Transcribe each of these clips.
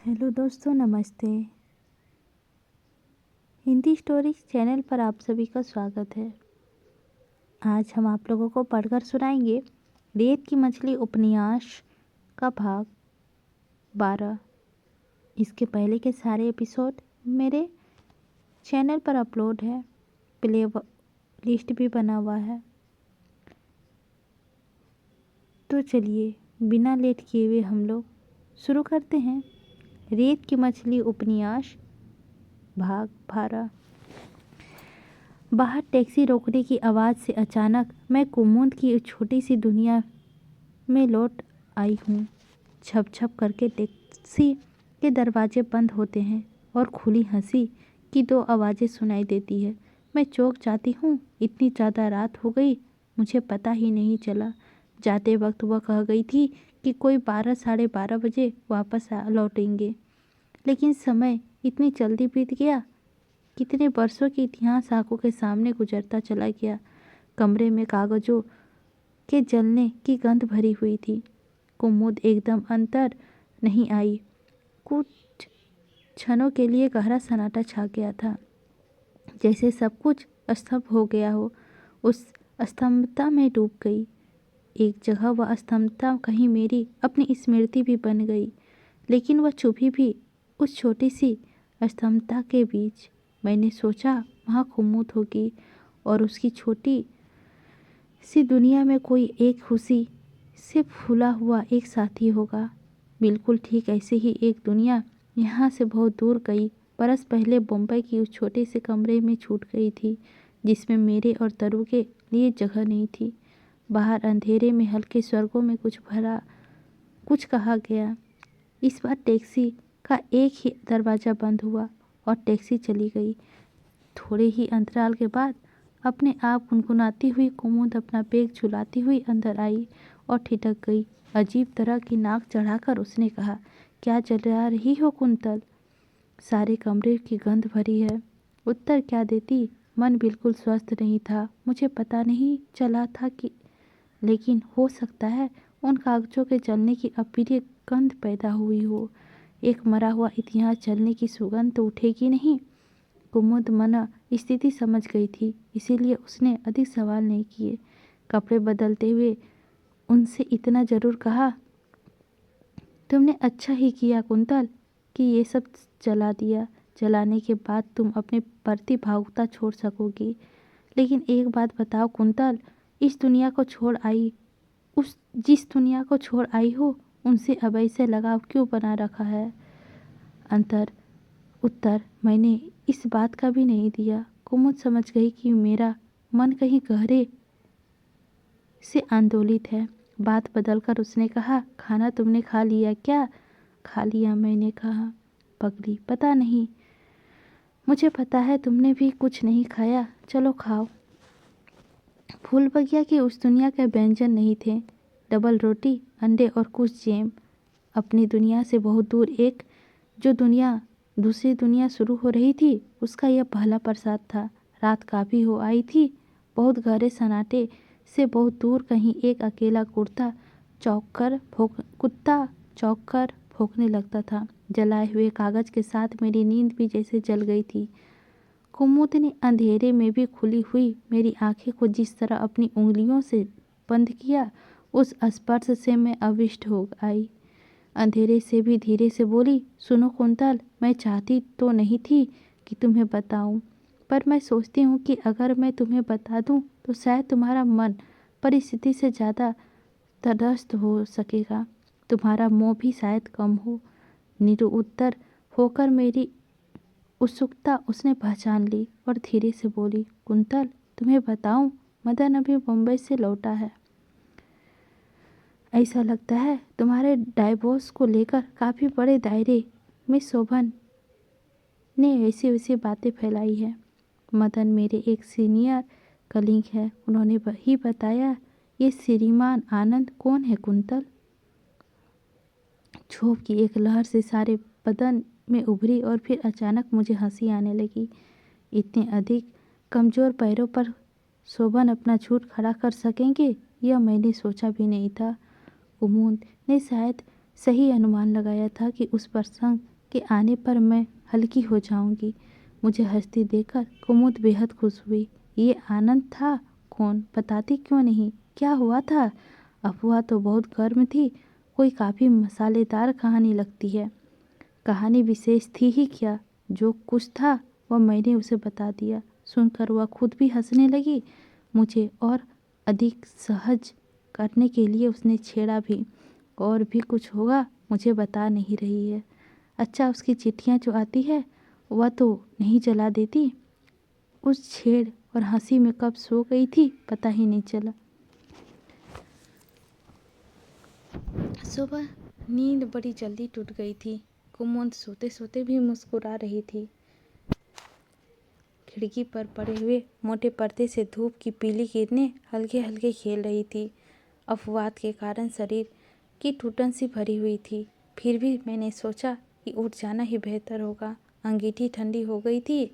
Hello दोस्तों, नमस्ते। Hindi stories channel पर आप सभी का स्वागत है। आज हम आप लोगों को पढ़कर सुनाएंगे रेत की मछली उपन्यास का भाग 12। इसके पहले के सारे एपिसोड मेरे चैनल पर अपलोड है, प्ले लिस्ट भी बना हुआ है। तो चलिए बिना लेट किए हुए हम लोग शुरू करते हैं रेत की मछली उपन्यास भाग 12। बाहर टैक्सी रोकने की आवाज़ से अचानक मैं कुमुद की एक छोटी सी दुनिया में लौट आई हूँ। छप छप करके टैक्सी के दरवाजे बंद होते हैं और खुली हंसी की दो आवाज़ें सुनाई देती है। मैं चौंक जाती हूँ। इतनी ज़्यादा रात हो गई, मुझे पता ही नहीं चला। जाते वक्त वह कह गई थी कि कोई 12 साढ़े 12 बजे वापस लौटेंगे, लेकिन समय इतनी जल्दी बीत गया। कितने वर्षों की इतिहास आंखों के सामने गुजरता चला गया। कमरे में कागजों के जलने की गंध भरी हुई थी। कुमुद एकदम अंतर नहीं आई। कुछ क्षणों के लिए गहरा सन्नाटा छा गया था, जैसे सब कुछ स्तब्ध हो गया हो। उस स्तब्धता में डूब गई। एक जगह वह स्तब्धता कहीं मेरी अपनी स्मृति भी बन गई, लेकिन वह छुपी भी उस छोटी सी स्तब्धता के बीच। मैंने सोचा वहाँ कुमुद होगी और उसकी छोटी सी दुनिया में कोई एक खुशी से फूला हुआ एक साथी होगा। बिल्कुल ठीक ऐसे ही एक दुनिया यहाँ से बहुत दूर कई बरस पहले बम्बई की उस छोटे से कमरे में छूट गई थी, जिसमें मेरे और तरु के लिए जगह नहीं थी। बाहर अंधेरे में हल्के स्वर्गों में कुछ कहा गया। इस बार टैक्सी का एक ही दरवाज़ा बंद हुआ और टैक्सी चली गई। थोड़े ही अंतराल के बाद अपने आप गुनगुनाती हुई कुमुद अपना बैग झुलाती हुई अंदर आई और ठिठक गई। अजीब तरह की नाक चढ़ाकर उसने कहा, क्या जला रही हो कुंतल? सारे कमरे की गंध भरी है। उत्तर क्या देती? मन बिल्कुल स्वस्थ नहीं था। मुझे पता नहीं चला था कि, लेकिन हो सकता है उन कागजों के जलने की अप्रिय गंध पैदा हुई हो। एक मरा हुआ इतिहास जलने की सुगंध तो उठेगी नहीं। कुमुद मना स्थिति समझ गई थी, इसीलिए उसने अधिक सवाल नहीं किए। कपड़े बदलते हुए उनसे इतना जरूर कहा, तुमने अच्छा ही किया कुंतल कि ये सब जला दिया। जलाने के बाद तुम अपने प्रति भावुकता छोड़ सकोगी। लेकिन एक बात बताओ कुंतल, इस दुनिया को छोड़ आई जिस दुनिया को छोड़ आई हो, उनसे अब ऐसे लगाव क्यों बना रखा है? उत्तर मैंने इस बात का भी नहीं दिया। कुमुद समझ गई कि मेरा मन कहीं गहरे से आंदोलित है। बात बदलकर उसने कहा, खाना तुमने खा लिया क्या? खा लिया, मैंने कहा। पगली, पता नहीं। मुझे पता है तुमने भी कुछ नहीं खाया। चलो खाओ। फूल बगिया की उस दुनिया के व्यंजन नहीं थे। डबल रोटी, अंडे और कुछ जैम। अपनी दुनिया से बहुत दूर एक जो दुनिया दूसरी दुनिया शुरू हो रही थी, उसका यह पहला प्रसाद था। रात काफ़ी हो आई थी। बहुत गहरे सन्नाटे से बहुत दूर कहीं एक अकेला कुत्ता चौंक कर भौंकने लगता था। जलाए हुए कागज के साथ मेरी नींद भी जैसे जल गई थी। कुमुद ने अंधेरे में भी खुली हुई मेरी आंखें को जिस तरह अपनी उंगलियों से बंद किया, उस स्पर्श से मैं अविष्ट हो आई। अंधेरे से भी धीरे से बोली, सुनो कुंतल, मैं चाहती तो नहीं थी कि तुम्हें बताऊं, पर मैं सोचती हूँ कि अगर मैं तुम्हें बता दूं तो शायद तुम्हारा मन परिस्थिति से ज़्यादा तटस्थ हो सकेगा, तुम्हारा मोह भी शायद कम हो। निरुत्तर होकर मेरी उत्सुकता उसने पहचान ली और धीरे से बोली, कुंतल, तुम्हें बताऊं, मदन अभी मुंबई से लौटा है। ऐसा लगता है तुम्हारे डाइवोर्स को लेकर काफ़ी बड़े दायरे में शोभन ने ऐसी वैसी बातें फैलाई है। मदन मेरे एक सीनियर कलीग है, उन्होंने ही बताया। ये श्रीमान आनंद कौन है कुंतल? क्षोभ की एक लहर से सारे बदन में उभरी और फिर अचानक मुझे हंसी आने लगी। इतने अधिक कमज़ोर पैरों पर शोभन अपना झूठ खड़ा कर सकेंगे, यह मैंने सोचा भी नहीं था। कुमुद ने शायद सही अनुमान लगाया था कि उस प्रसंग के आने पर मैं हल्की हो जाऊंगी। मुझे हंसती देखकर कुमुद बेहद खुश हुई। ये आनंद था कौन, बताती क्यों नहीं? क्या हुआ था? अफवाह तो बहुत गर्म थी, कोई काफ़ी मसालेदार कहानी लगती है। कहानी विशेष थी ही क्या, जो कुछ था वह मैंने उसे बता दिया। सुनकर वह खुद भी हंसने लगी। मुझे और अधिक सहज करने के लिए उसने छेड़ा भी, और भी कुछ होगा, मुझे बता नहीं रही है। अच्छा, उसकी चिट्ठियाँ जो आती है वह तो नहीं जला देती? उस छेड़ और हंसी में कब सो गई थी पता ही नहीं चला। सुबह नींद बड़ी जल्दी टूट गई थी। कुमुद सोते सोते भी मुस्कुरा रही थी। खिड़की पर पड़े हुए मोटे पर्दे से धूप की पीली किरणें हल्के हल्के खेल रही थी। अफवाह के कारण शरीर की टूटन सी भरी हुई थी। फिर भी मैंने सोचा कि उठ जाना ही बेहतर होगा। अंगीठी ठंडी हो गई थी,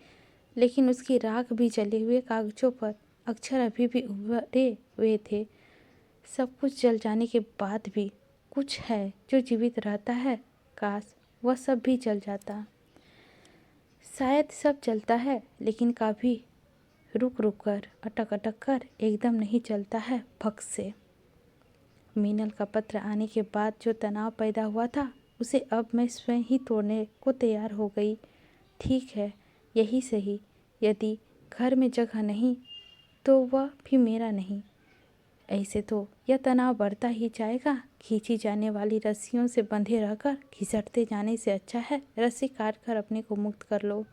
लेकिन उसकी राख भी जले हुए कागजों पर अक्षर अभी भी उभरे हुए थे। सब कुछ जल जाने के बाद भी कुछ है जो जीवित रहता है। काश वह सब भी जल जाता। शायद सब चलता है, लेकिन कभी रुक रुक कर, अटक अटक कर, एकदम नहीं चलता है फक से। मीनल का पत्र आने के बाद जो तनाव पैदा हुआ था, उसे अब मैं स्वयं ही तोड़ने को तैयार हो गई। ठीक है, यही सही। यदि घर में जगह नहीं तो वह भी मेरा नहीं। ऐसे तो यह तनाव बढ़ता ही जाएगा। खींची जाने वाली रस्सियों से बंधे रहकर घिसटते जाने से अच्छा है रस्सी काट कर अपने को मुक्त कर लो।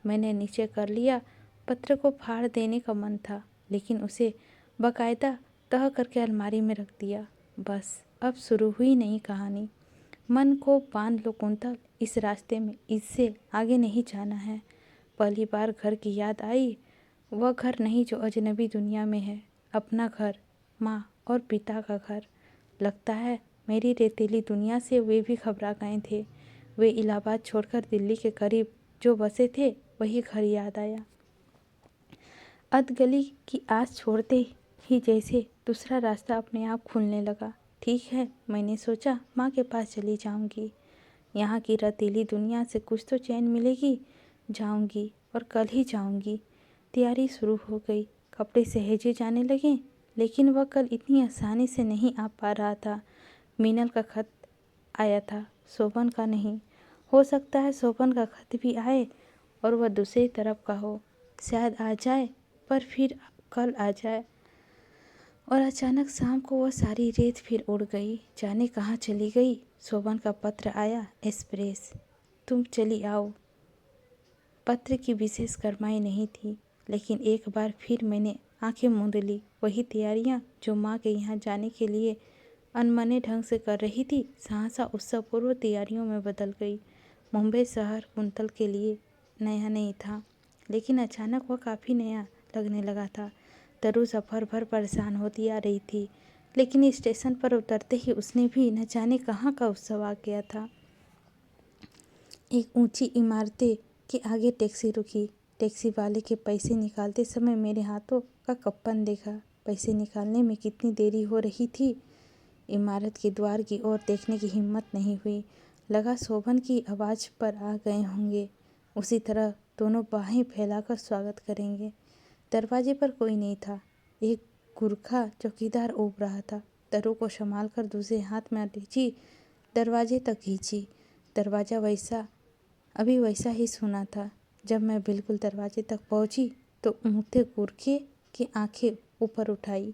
मैंने नीचे कर लिया। पत्र को फाड़ देने का मन था, लेकिन उसे बाकायदा तह करके अलमारी में रख दिया। बस अब शुरू हुई नई कहानी। मन को बांध लो कुंतल, इस रास्ते में इससे आगे नहीं जाना है। पहली बार घर की याद आई। वह घर नहीं जो अजनबी दुनिया में है, अपना घर, माँ और पिता का घर। लगता है मेरी रेतीली दुनिया से वे भी घबरा गए थे। वे इलाहाबाद छोड़कर दिल्ली के करीब जो बसे थे, वही घर याद आया। अधगली की आस छोड़ते ही जैसे दूसरा रास्ता अपने आप खुलने लगा। ठीक है, मैंने सोचा माँ के पास चली जाऊंगी। यहाँ की रेतीली दुनिया से कुछ तो चैन मिलेगी। जाऊंगी और कल ही जाऊंगी। तैयारी शुरू हो गई। कपड़े सहेजे जाने लगे, लेकिन वह कल इतनी आसानी से नहीं आ पा रहा था। मीनल का खत आया था, शोभन का नहीं। हो सकता है शोभन का खत भी आए और वह दूसरी तरफ का हो। शायद आ जाए, पर फिर कल आ जाए। और अचानक शाम को वह सारी रेत फिर उड़ गई, जाने कहाँ चली गई। शोभन का पत्र आया, एक्सप्रेस, तुम चली आओ। पत्र की विशेष गरमाई नहीं थी, लेकिन एक बार फिर मैंने आंखें मूंद ली। वही तैयारियां जो माँ के यहाँ जाने के लिए अनमने ढंग से कर रही थी, सहसा उत्सवपूर्व तैयारियों में बदल गई। मुंबई शहर कुंतल के लिए नया नहीं था, लेकिन अचानक वह काफ़ी नया लगने लगा था। तरु सफ़र भर परेशान होती आ रही थी, लेकिन स्टेशन पर उतरते ही उसने भी न जाने कहाँ का उत्सव आ गया था। एक ऊंची इमारतें के आगे टैक्सी रुकी। टैक्सी वाले के पैसे निकालते समय मेरे हाथों का कंपन देखा। पैसे निकालने में कितनी देरी हो रही थी। इमारत के द्वार की ओर देखने की हिम्मत नहीं हुई। लगा शोभन की आवाज़ पर आ गए होंगे। उसी तरह दोनों बाहें फैलाकर स्वागत करेंगे। दरवाजे पर कोई नहीं था। एक गुरखा चौकीदार ओप रहा था। तरु को संभाल कर दूसरे हाथ में अटैची दरवाजे तक खींची। दरवाज़ा अभी वैसा ही सुना था। जब मैं बिल्कुल दरवाजे तक पहुंची तो ऊँघते गुरखे की आंखें ऊपर उठाई।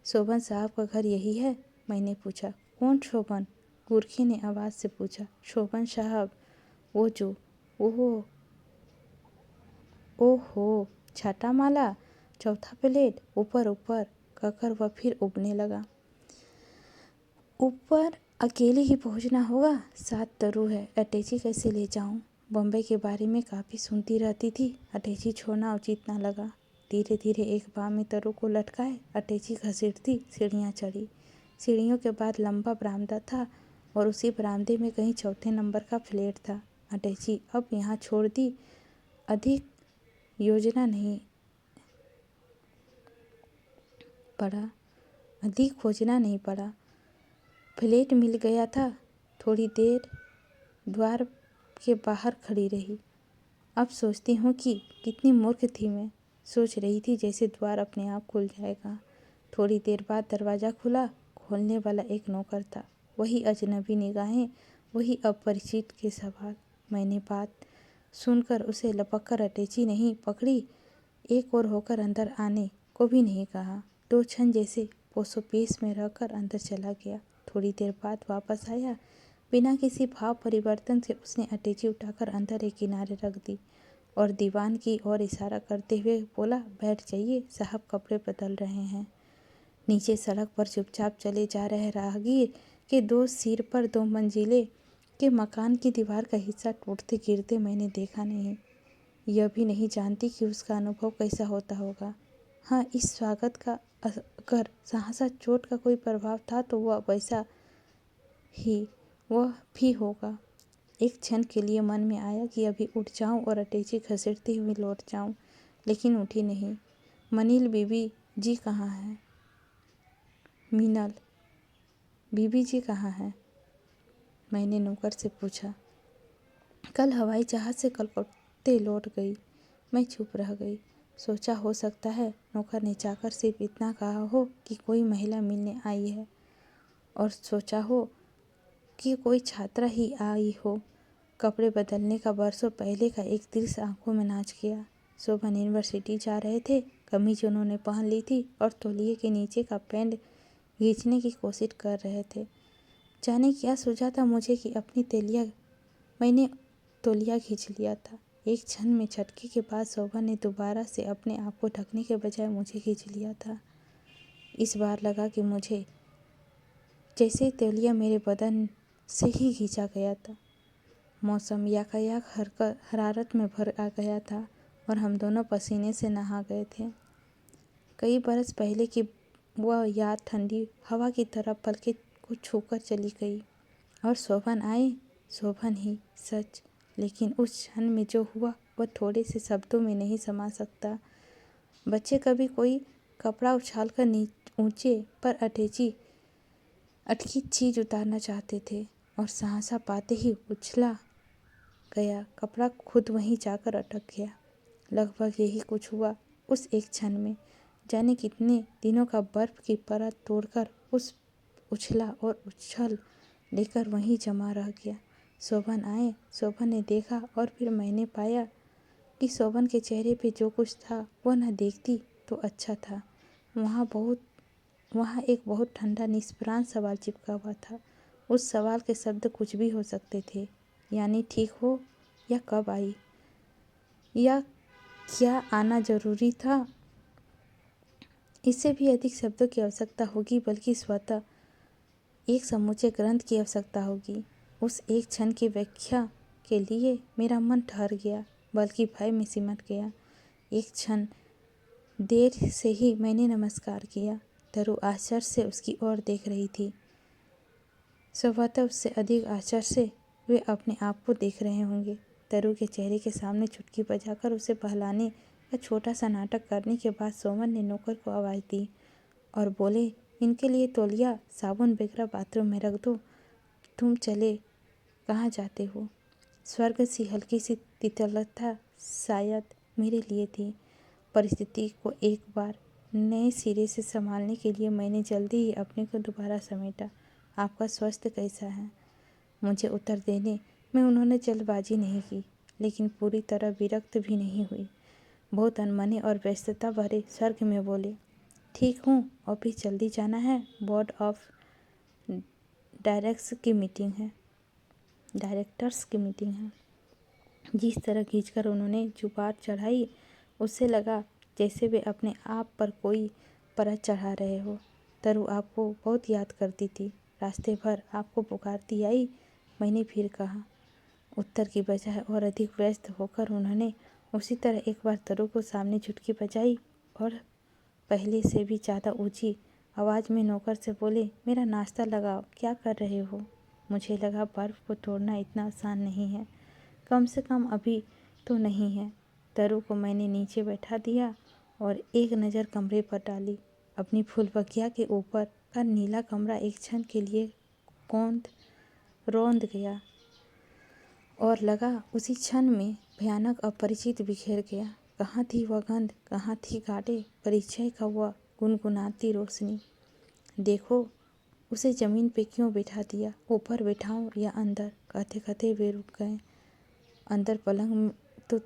शोभन साहब का घर यही है? मैंने पूछा। कौन शोभन? गुरखे ने आवाज़ से पूछा। शोभन साहब, वो जो, ओह ओहो, छाता माला, चौथा प्लेट, ऊपर ऊपर, कहकर वह फिर उबने लगा। ऊपर अकेले ही पहुंचना होगा, साथ तरु है, अटैची कैसे ले जाऊं? बम्बई के बारे में काफ़ी सुनती रहती थी, अटैची छोड़ना उचित ना लगा। धीरे धीरे एक बाह में तरु को लटकाए अटैची घसीटती सीढ़ियाँ चढ़ी। सीढ़ियों के बाद लंबा बरामदा था और उसी बरामदे में कहीं चौथे नंबर का फ्लैट था। अटैची अब यहाँ छोड़ दी। अधिक खोजना नहीं पड़ा। फ्लैट मिल गया था। थोड़ी देर द्वार के बाहर खड़ी रही। अब सोचती हूँ कि कितनी मूर्ख थी मैं। सोच रही थी जैसे द्वार अपने आप खुल जाएगा। थोड़ी देर बाद दरवाज़ा खुला। खोलने वाला एक नौकर था। वही अजनबी निगाहें, वही अपरिचित के सवाल। मैंने बात सुनकर उसे लपक कर अटैची नहीं पकड़ी, एक और होकर अंदर आने को भी नहीं कहा। 2 क्षण जैसे पोसोपेश में रहकर अंदर चला गया। थोड़ी देर बाद वापस आया। बिना किसी भाव परिवर्तन से उसने अटैची उठाकर अंदर एक किनारे रख दी और दीवान की ओर इशारा करते हुए बोला, बैठ जाइए, साहब कपड़े बदल रहे हैं। नीचे सड़क पर चुपचाप चले जा रहे राहगीर के 2 सिर पर 2 मंजिले के मकान की दीवार का हिस्सा टूटते गिरते मैंने देखा नहीं। यह भी नहीं जानती कि उसका अनुभव कैसा होता होगा। हाँ, इस स्वागत का अगर सहसा चोट का कोई प्रभाव था तो वह वैसा ही वह भी होगा। एक क्षण के लिए मन में आया कि अभी उठ जाऊं और अटैची घसीटती हुई लौट जाऊं, लेकिन उठी नहीं। मनील बीबी जी कहाँ हैं? मीनल बीबी जी कहाँ हैं? मैंने नौकर से पूछा। कल हवाई जहाज़ से कलकत्ते लौट गई। मैं चुप रह गई। सोचा हो सकता है नौकर ने जाकर सिर्फ इतना कहा हो कि कोई महिला मिलने आई है, और सोचा हो कि कोई छात्रा ही आई हो। कपड़े बदलने का बरसों पहले का एक दृश्य आंखों में नाच गया। शोभन यूनिवर्सिटी जा रहे थे। कमीज उन्होंने पहन ली थी और तौलिए के नीचे का पैंट खींचने की कोशिश कर रहे थे। जाने क्या सूझा था मुझे कि मैंने तौलिया खींच लिया था। एक क्षण में झटके के बाद शोभन ने दोबारा से अपने आप को ढकने के बजाय मुझे खींच लिया था। इस बार लगा कि मुझे जैसे तौलिया मेरे बदन से ही खींचा गया था। मौसम यातायात हरारत में भर आ गया था और हम दोनों पसीने से नहा गए थे। कई बरस पहले की वह याद ठंडी हवा की तरह पलके को छूकर चली गई। और शोभन आए, शोभन ही सच, लेकिन उस क्षण में जो हुआ वह थोड़े से शब्दों में नहीं समा सकता। बच्चे कभी कोई कपड़ा उछालकर ऊंचे पर अटकी चीज उतारना चाहते थे और सहसा पाते ही उछला गया कपड़ा खुद वहीं जाकर अटक गया। लगभग यही कुछ हुआ उस एक क्षण में। जाने कितने दिनों का बर्फ की परत तोड़कर उस उछला और उछल लेकर वहीं जमा रह गया। शोभन आए, शोभन ने देखा और फिर मैंने पाया कि शोभन के चेहरे पे जो कुछ था वह न देखती तो अच्छा था। वहाँ एक बहुत ठंडा निष्प्राण सवाल चिपका हुआ था। उस सवाल के शब्द कुछ भी हो सकते थे, यानी ठीक हो, या कब आई, या क्या आना जरूरी था। इससे भी अधिक शब्दों की आवश्यकता होगी, बल्कि स्वतः एक समूचे ग्रंथ की आवश्यकता होगी। उस एक क्षण की व्याख्या के लिए मेरा मन ठहर गया, बल्कि भय में सिमट गया। एक क्षण देर से ही मैंने नमस्कार किया। तरु आश्चर्य से उसकी ओर देख रही थी। स्वतः उससे अधिक आश्चर्य से वे अपने आप को देख रहे होंगे। तरु के चेहरे के सामने चुटकी बजाकर उसे बहलाने या छोटा सा नाटक करने के बाद सोमन ने नौकर को आवाज़ दी और बोले, इनके लिए तौलिया साबुन वगैरह बाथरूम में रख दो। तुम चले कहाँ जाते हो? स्वर्ग सी हल्की सी तितलता शायद मेरे लिए थी। परिस्थिति को एक बार नए सिरे से संभालने के लिए मैंने जल्दी ही अपने को दोबारा समेटा। आपका स्वास्थ्य कैसा है? मुझे उत्तर देने में उन्होंने जल्दबाजी नहीं की, लेकिन पूरी तरह विरक्त भी नहीं हुई। बहुत अनमने और व्यस्तता भरे स्वर में बोले, ठीक हूँ, ऑफिस जल्दी जाना है, बोर्ड ऑफ डायरेक्टर्स की मीटिंग है। जिस तरह खींचकर उन्होंने जुबान चढ़ाई, उससे लगा जैसे वे अपने आप पर कोई परत चढ़ा रहे हो। तरु आपको बहुत याद करती थी, रास्ते भर आपको पुकारती आई, मैंने फिर कहा। उत्तर की बजाय और अधिक व्यस्त होकर उन्होंने उसी तरह एक बार तरु को सामने चुटकी बजाई और पहले से भी ज़्यादा ऊंची आवाज़ में नौकर से बोले, मेरा नाश्ता लगाओ, क्या कर रहे हो? मुझे लगा बर्फ़ को तोड़ना इतना आसान नहीं है, कम से कम अभी तो नहीं है। तरु को मैंने नीचे बैठा दिया और एक नज़र कमरे पर डाली। अपनी फूलबगिया के ऊपर का नीला कमरा एक क्षण के लिए रौंद गया और लगा उसी क्षण में भयानक अपरिचित बिखेर गया। कहाँ थी वह गंध, कहाँ थी गाढ़े परिचय का वह गुनगुनाती रोशनी। देखो, उसे जमीन पे क्यों बैठा दिया, ऊपर बैठाऊं या अंदर, कहते कहते वे रुक गए। अंदर पलंग में तो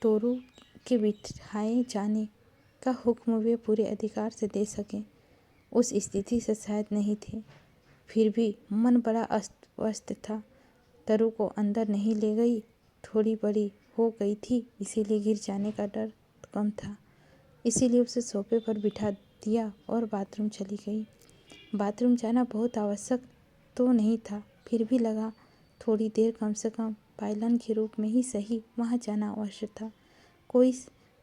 तोरू के बिठाए जाने का हुक्म वे पूरे अधिकार से दे सकें, उस स्थिति से शायद नहीं थे। फिर भी मन बड़ा अस्त व्यस्त था। तरु को अंदर नहीं ले गई, थोड़ी बड़ी हो गई थी, इसीलिए गिर जाने का डर कम था। इसीलिए उसे सोफे पर बिठा दिया और बाथरूम चली गई। बाथरूम जाना बहुत आवश्यक तो नहीं था, फिर भी लगा थोड़ी देर कम से कम पायलन के रूप में ही सही वहाँ जाना आवश्यक था। कोई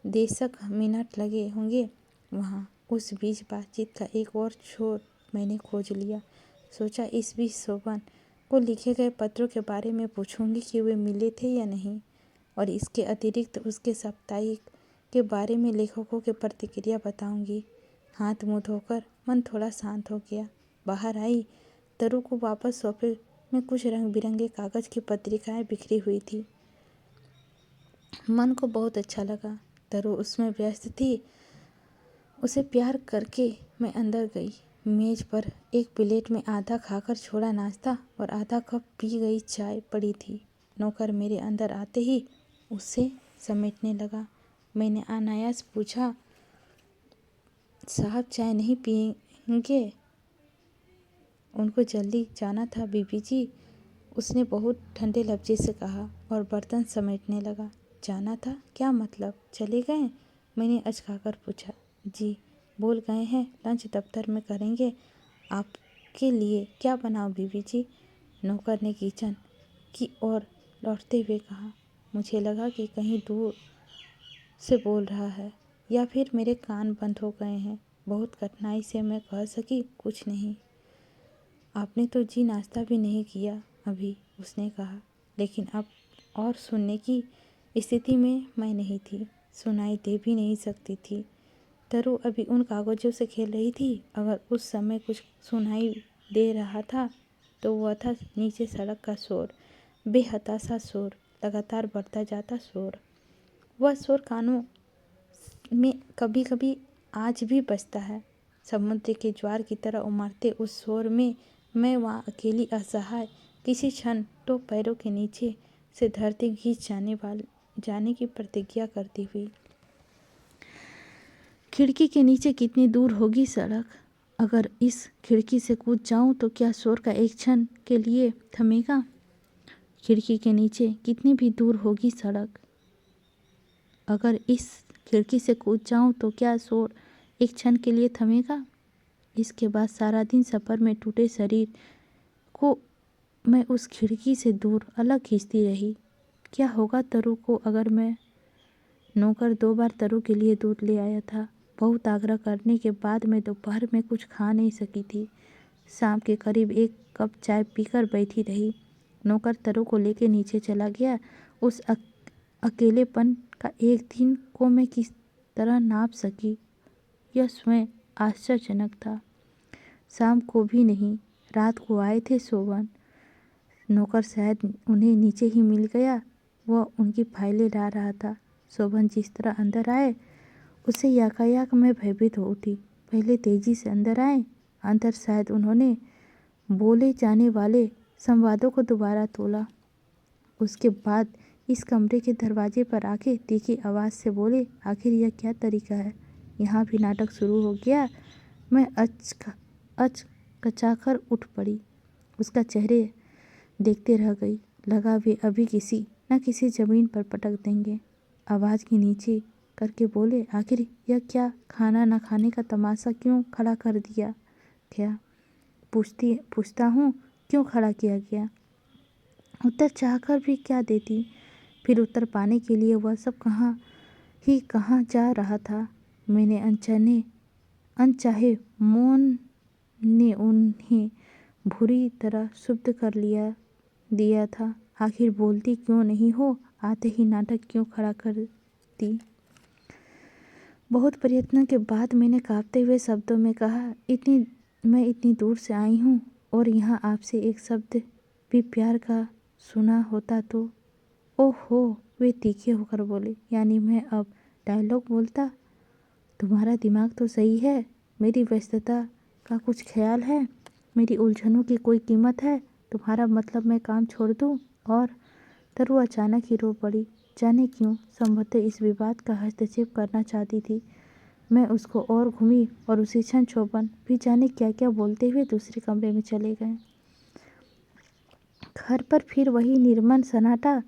देशक मिनट लगे होंगे वहाँ। उस बीच बातचीत का एक और छोर मैंने खोज लिया। सोचा इस बीच शोभन को लिखे गए पत्रों के बारे में पूछूंगी कि वे मिले थे या नहीं, और इसके अतिरिक्त उसके साप्ताहिक के बारे में लेखकों की प्रतिक्रिया बताऊंगी। हाथ मुँह धोकर मन थोड़ा शांत हो गया। बाहर आई, तरु को वापस सोफे में कुछ रंग बिरंगे कागज की पत्रिकाएं बिखरी हुई थी। मन को बहुत अच्छा लगा। तरु उसमें व्यस्त थी। उसे प्यार करके मैं अंदर गई। मेज पर एक प्लेट में आधा खाकर छोड़ा नाश्ता और आधा कप पी गई चाय पड़ी थी। नौकर मेरे अंदर आते ही उसे समेटने लगा। मैंने अनायास पूछा, साहब चाय नहीं पियेंगे? उनको जल्दी जाना था बीबी जी, उसने बहुत ठंडे लहजे से कहा और बर्तन समेटने लगा। जाना था? क्या मतलब, चले गए? मैंने अचकाकर पूछा। जी, बोल गए हैं लंच दफ्तर में करेंगे। आपके लिए क्या बनाऊं बीबी जी? नौकर ने किचन की ओर लौटते हुए कहा। मुझे लगा कि कहीं दूर से बोल रहा है या फिर मेरे कान बंद हो गए हैं। बहुत कठिनाई से मैं कह सकी, कुछ नहीं। आपने तो जी नाश्ता भी नहीं किया अभी, उसने कहा। लेकिन अब और सुनने की स्थिति में मैं नहीं थी, सुनाई दे भी नहीं सकती थी। तरु अभी उन कागजों से खेल रही थी। अगर उस समय कुछ सुनाई दे रहा था तो वह था नीचे सड़क का शोर, बेहताशा शोर, लगातार बढ़ता जाता शोर। वह शोर कानों में कभी कभी आज भी बजता है। समुद्र के ज्वार की तरह उमड़ते उस शोर में मैं वहाँ अकेली असहाय, किसी क्षण तो पैरों के नीचे से धरती घिस जाने की प्रतिज्ञा करती हुई। खिड़की के नीचे कितनी दूर होगी सड़क? अगर इस खिड़की से कूद जाऊं तो क्या शोर का एक क्षण के लिए थमेगा? खिड़की के नीचे कितनी भी दूर होगी सड़क? अगर इस खिड़की से कूद जाऊं तो क्या शोर एक क्षण के लिए थमेगा? इसके बाद सारा दिन सफ़र में टूटे शरीर को मैं उस खिड़की से दूर अलग खींचती रही। क्या होगा तरु को अगर मैं? नौकर 2 बार तरु के लिए दूध ले आया था। बहुत आग्रह करने के बाद मैं दोपहर में कुछ खा नहीं सकी थी। शाम के करीब 1 कप चाय पीकर बैठी रही। नौकर तरु को लेके नीचे चला गया। उस अकेलेपन का एक दिन को मैं किस तरह नाप सकी, यह स्वयं आश्चर्यजनक था। शाम को भी नहीं, रात को आए थे शोभन। नौकर शायद उन्हें नीचे ही मिल गया। वह उनकी फाइलें ला रहा था। शोभन जिस तरह अंदर आए उससे याकायाक मैं भयभीत हो उठी। पहले तेजी से अंदर आए। अंदर शायद उन्होंने बोले जाने वाले संवादों को दोबारा तोला। उसके बाद इस कमरे के दरवाजे पर आके तीखी आवाज़ से बोले, आखिर यह क्या तरीका है? यहाँ भी नाटक शुरू हो गया। मैं अचकचाकर उठ पड़ी। उसका चेहरे देखते रह गई। लगा वे अभी किसी न किसी ज़मीन पर पटक देंगे। आवाज़ की नीचे करके बोले, आखिर यह क्या खाना न खाने का तमाशा क्यों खड़ा कर दिया गया? पूछता हूँ क्यों खड़ा किया गया? उत्तर चाहकर भी क्या देती? फिर उत्तर पाने के लिए वह सब कहाँ जा रहा था? मैंने अनचाहे मौन ने उन्हें बुरी तरह शुद्ध कर दिया था। आखिर बोलती क्यों नहीं हो? आते ही नाटक क्यों खड़ा कर दी? बहुत प्रयत्न के बाद मैंने कांपते हुए शब्दों में कहा, मैं इतनी दूर से आई हूँ और यहाँ आपसे एक शब्द भी प्यार का सुना होता तो। ओहो, वे तीखे होकर बोले, यानी मैं अब डायलॉग बोलता? तुम्हारा दिमाग तो सही है। मेरी व्यस्तता का कुछ ख्याल है? मेरी उलझनों की कोई कीमत है? तुम्हारा मतलब मैं काम छोड़ दूं? और तरु अचानक ही रो पड़ी। जाने क्यों, संभवतः इस विवाद का हस्तक्षेप करना चाहती थी। मैं उसको और घूमी और उसी क्षण शोभन भी जाने क्या क्या बोलते हुए दूसरे कमरे में चले गए। घर पर फिर वही निर्मल सन्नाटा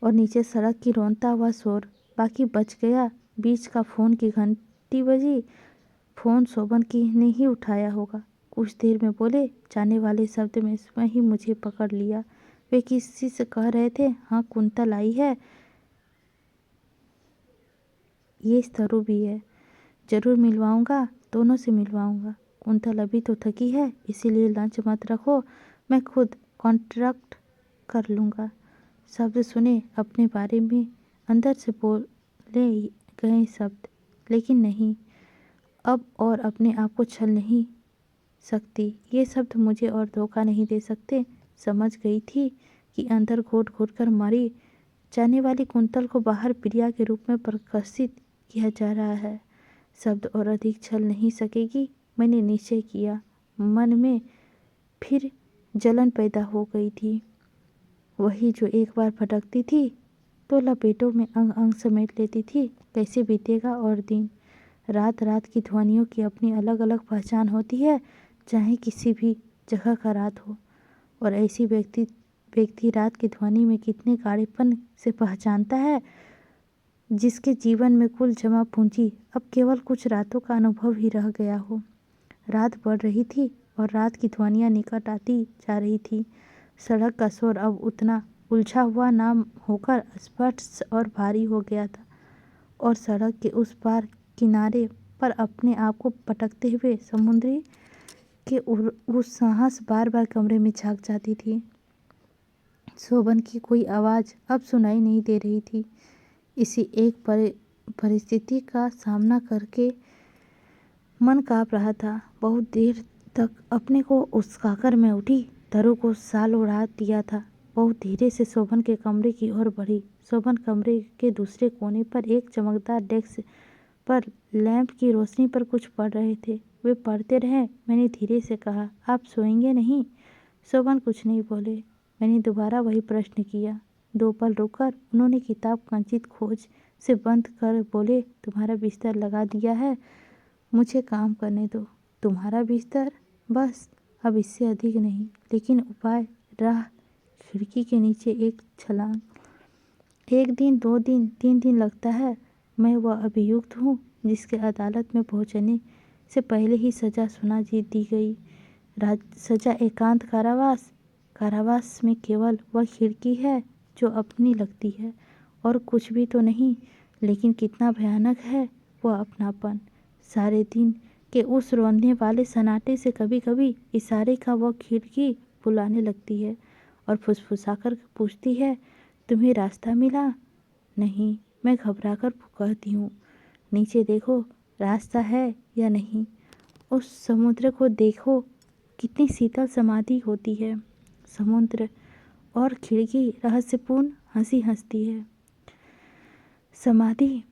और नीचे सड़क की रौंदता हुआ शोर। बाकी बच गया बीच का फ़ोन की घंटी बजी। फ़ोन शोभन की ने ही उठाया होगा। कुछ देर में बोले जाने वाले शब्द में स्वयं ही मुझे पकड़ लिया। वे किसी से कह रहे थे, हाँ कुंतल आई है, ये तरु भी है, जरूर मिलवाऊंगा, दोनों से मिलवाऊंगा। कुंतल अभी तो थकी है, इसीलिए लंच मत रखो, मैं खुद कॉन्ट्रैक्ट कर लूँगा। शब्द सुने अपने बारे में अंदर से बोले गए शब्द, लेकिन नहीं, अब और अपने आप को छल नहीं सकती। ये शब्द मुझे और धोखा नहीं दे सकते। समझ गई थी कि अंदर घोट घोट कर मारी जाने वाली कुंतल को बाहर प्रिया के रूप में प्रकाशित किया जा रहा है। शब्द और अधिक छल नहीं सकेगी, मैंने निश्चय किया। मन में फिर जलन पैदा हो गई थी, वही जो एक बार भटकती थी तो लपेटों में अंग अंग समेट लेती थी। कैसे बीतेगा और दिन? रात रात की ध्वनियों की अपनी अलग अलग पहचान होती है, चाहे किसी भी जगह का रात हो। और ऐसी व्यक्ति रात की ध्वनि में कितने गाढ़ेपन से पहचानता है, जिसके जीवन में कुल जमा पूंजी अब केवल कुछ रातों का अनुभव ही रह गया हो। रात बढ़ रही थी और रात की ध्वनियाँ निकट आती जा रही थी। सड़क का शोर अब उतना उलझा हुआ ना होकर स्पष्ट और भारी हो गया था, और सड़क के उस पार किनारे पर अपने आप को पटकते हुए समुद्री के उस साहस बार बार कमरे में झांक जाती थी। शोभन की कोई आवाज़ अब सुनाई नहीं दे रही थी। इसी एक परिस्थिति का सामना करके मन काँप रहा था। बहुत देर तक अपने को उकसाकर मैं उठी। तरु को साल उड़ा दिया था। बहुत धीरे से शोभन के कमरे की ओर बढ़ी। शोभन कमरे के दूसरे कोने पर एक चमकदार डेस्क पर लैंप की रोशनी पर कुछ पढ़ रहे थे। वे पढ़ते रहे। मैंने धीरे से कहा, आप सोएंगे नहीं? शोभन कुछ नहीं बोले। मैंने दोबारा वही प्रश्न किया। 2 पल रुककर उन्होंने किताब कंचित खोज से बंद कर बोले, तुम्हारा बिस्तर लगा दिया है, मुझे काम करने दो। तुम्हारा बिस्तर? बस, अब इससे अधिक नहीं। लेकिन उपाय? राह खिड़की के नीचे एक छलांग। 1 दिन, 2 दिन, 3 दिन लगता है। मैं वह अभियुक्त हूँ जिसके अदालत में पहुँचने से पहले ही सज़ा सुना दी गई। सज़ा एकांत कारावास। कारावास में केवल वह खिड़की है जो अपनी लगती है, और कुछ भी तो नहीं। लेकिन कितना भयानक है वह अपनापन। सारे दिन के उस रोंदने वाले सन्नाटे से कभी कभी इशारे का वह खिड़की बुलाने लगती है और फुसफुसाकर पूछती है, तुम्हें रास्ता मिला? नहीं, मैं घबराकर कहती हूँ, नीचे देखो, रास्ता है या नहीं? उस समुद्र को देखो, कितनी शीतल समाधि होती है। समुद्र और खिड़की रहस्यपूर्ण हंसी हंसती है। समाधि?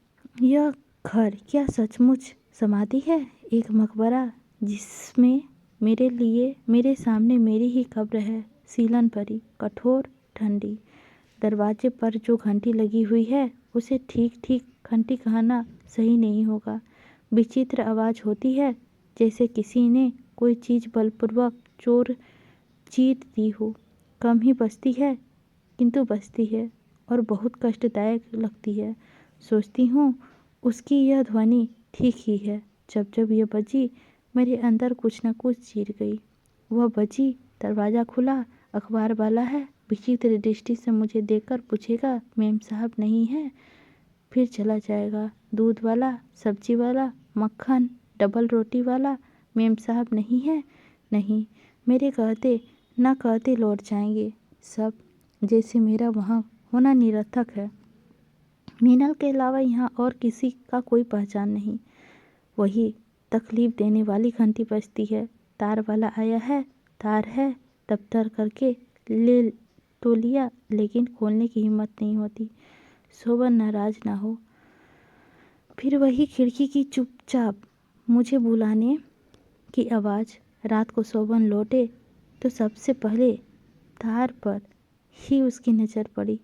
यह घर क्या सचमुच समाधि है? एक मकबरा जिसमें मेरे सामने मेरी ही कब्र है, सीलन परी, कठोर, ठंडी। दरवाजे पर जो घंटी लगी हुई है उसे ठीक ठीक घंटी कहना सही नहीं होगा। विचित्र आवाज़ होती है, जैसे किसी ने कोई चीज़ बलपूर्वक चीर दी हो। कम ही बजती है, किंतु बजती है और बहुत कष्टदायक लगती है। सोचती हूँ उसकी यह ध्वनि ठीक ही है। जब जब यह बजी, मेरे अंदर कुछ न कुछ चीर गई। वह बजी, दरवाज़ा खुला, अखबार वाला है, विचित्र दृष्टि से मुझे देखकर पूछेगा, मेम साहब नहीं है? फिर चला जाएगा। दूध वाला, सब्जी वाला, मक्खन, डबल रोटी वाला, मेम साहब नहीं है? नहीं, मेरे कहते ना कहते लौट जाएंगे सब, जैसे मेरा वहाँ होना निरर्थक है। मीनल के अलावा यहाँ और किसी का कोई पहचान नहीं। वही तकलीफ देने वाली घंटी बजती है। तार वाला आया है, तार है, दफ्तर करके ले तो लिया, लेकिन खोलने की हिम्मत नहीं होती। शोभन नाराज ना हो। फिर वही खिड़की की चुपचाप मुझे बुलाने की आवाज़। रात को शोभन लौटे तो सबसे पहले तार पर ही उसकी नज़र पड़ी।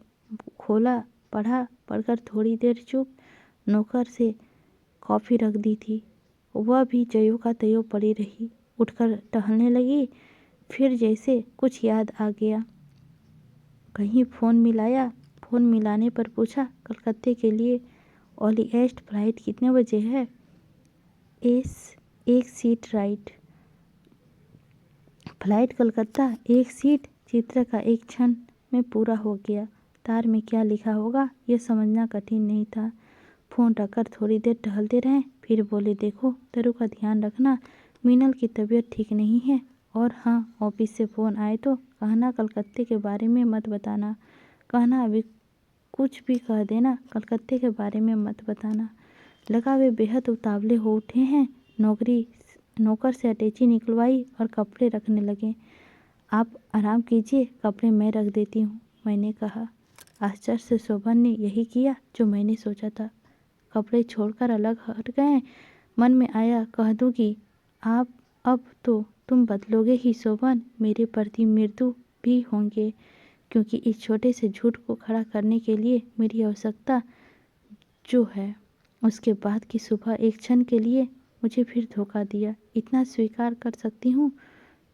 खोला, पढ़ा, पढ़कर थोड़ी देर चुप। नौकर से कॉफ़ी रख दी थी, वह भी ज्यों का त्यों पड़ी रही। उठकर टहलने लगी। फिर जैसे कुछ याद आ गया, कहीं फ़ोन मिलाया। फ़ोन मिलाने पर पूछा, कलकत्ते के लिए ओलिएस्ट फ्लाइट कितने बजे है? एक सीट राइट। फ्लाइट कलकत्ता, एक सीट। चित्र का एक क्षण में पूरा हो गया। तार में क्या लिखा होगा यह समझना कठिन नहीं था। फ़ोन रखकर थोड़ी देर टहलते रहे। फिर बोले, देखो तरु का ध्यान रखना, मीनल की तबीयत ठीक नहीं है। और हाँ, ऑफिस से फ़ोन आए तो कहना कलकत्ते के बारे में मत बताना। कहना अभी कुछ भी कह देना, कलकत्ते के बारे में मत बताना। लगा वे बेहद उतावले हो उठे हैं। नौकर से अटैची निकलवाई और कपड़े रखने लगे। आप आराम कीजिए, कपड़े मैं रख देती हूँ, मैंने कहा। आश्चर्य से शोभन ने यही किया जो मैंने सोचा था। कपड़े छोड़कर अलग हट गए। मन में आया, कह दूँ कि आप अब तो तुम बदलोगे ही शोभन, मेरे प्रति मृदु भी होंगे, क्योंकि इस छोटे से झूठ को खड़ा करने के लिए मेरी आवश्यकता जो है। उसके बाद की सुबह एक क्षण के लिए मुझे फिर धोखा दिया, इतना स्वीकार कर सकती हूँ।